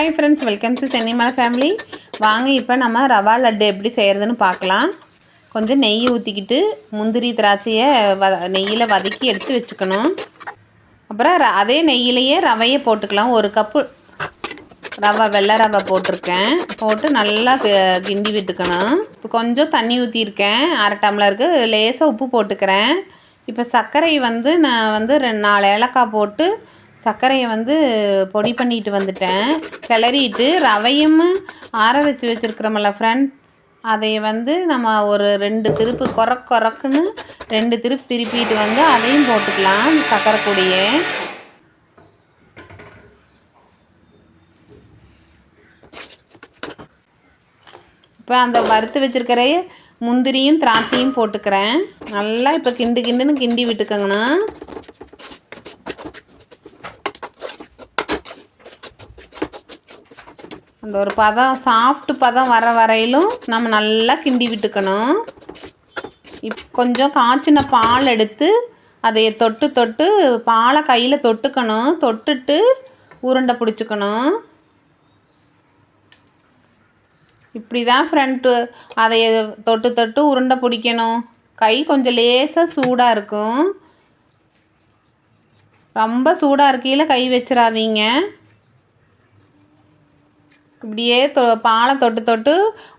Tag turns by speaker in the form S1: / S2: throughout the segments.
S1: Hi friends, welcome to Chennimalai family. வாங்க இப்போ நம்ம ரவா லட்டு எப்படி செய்கிறதுன்னு பார்க்கலாம். கொஞ்சம் நெய் ஊற்றிக்கிட்டு முந்திரி திராட்சையை நெய்யில் வதக்கி எடுத்து வச்சுக்கணும். அப்புறம் அதே நெய்யிலையே ரவையை போட்டுக்கலாம். 1 கப்பு ரவை, வெள்ளை ரவை போட்டிருக்கேன். போட்டு நல்லா கிண்டி விட்டுக்கணும். இப்போ கொஞ்சம் தண்ணி ஊற்றிருக்கேன். 1/2 டம்ளருக்கு லேசாக உப்பு போட்டுக்கிறேன். இப்போ சர்க்கரை நான் 4 ஏலக்காய் போட்டு சர்க்கரையை பொடி பண்ணிட்டு வந்துட்டேன். கிளறிட்டு ரவையும் ஆற வச்சுருக்கிறோம்ல ஃப்ரெண்ட்ஸ், அதை நம்ம ஒரு 2 திருப்பு கொரக்குன்னு 2 திருப்பு திருப்பிட்டு அதையும் போட்டுக்கலாம் சர்க்கரை கூடயே. இப்போ அந்த வறுத்து வச்சுருக்கிற முந்திரியும் திராட்சையும் போட்டுக்கிறேன். நல்லா இப்போ கிண்டுன்னு கிண்டி விட்டுக்கங்கண்ணா. அந்த ஒரு பதம், சாஃப்ட் பதம் வர வரையிலும் நம்ம நல்லா கிண்டி விட்டுக்கணும். கொஞ்சம் காய்ச்சின பால் எடுத்து அதை தொட்டு பாலை கையில் தொட்டுக்கணும். தொட்டுட்டு உருண்டை பிடிச்சிக்கணும். இப்படி தான் ஃப்ரெண்ட்டு அதை தொட்டு உருண்டை பிடிக்கணும். கை கொஞ்சம் லேசாக சூடாக இருக்கும். ரொம்ப சூடாக இருக்கையில் கை வச்சிடாதீங்க. இப்படியே பாலை தொட்டு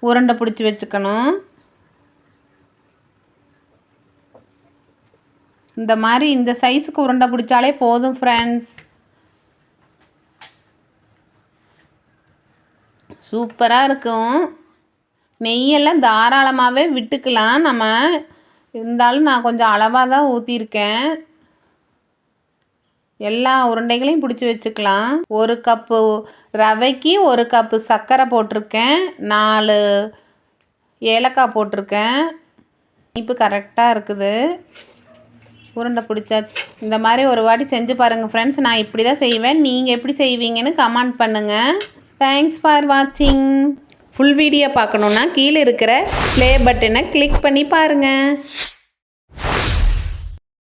S1: உருண்டை பிடிச்சி வச்சுக்கணும். இந்த மாதிரி இந்த சைஸுக்கு உருண்டை பிடிச்சாலே போதும் ஃப்ரெண்ட்ஸ். சூப்பராக இருக்கும். நெய்யெல்லாம் தாராளமாகவே விட்டுக்கலாம் நம்ம. இருந்தாலும் நான் கொஞ்சம் அளவாக தான் ஊற்றிருக்கேன். எல்லா உருண்டைகளையும் பிடிச்சி வச்சுக்கலாம். 1 கப்பு ரவைக்கு 1 கப்பு சர்க்கரை போட்டிருக்கேன். 4 ஏலக்காய் போட்டிருக்கேன். இனிப்பு கரெக்டாக இருக்குது. உருண்டை பிடிச்சாச்சு. இந்த மாதிரி ஒரு வாட்டி செஞ்சு பாருங்கள் ஃப்ரெண்ட்ஸ். நான் இப்படி தான் செய்வேன். நீங்கள் எப்படி செய்வீங்கன்னு கமெண்ட் பண்ணுங்கள். தேங்க்ஸ் ஃபார் வாட்சிங். ஃபுல் வீடியோ பார்க்கணுன்னா கீழே இருக்கிற ப்ளே பட்டனை கிளிக் பண்ணி பாருங்கள்.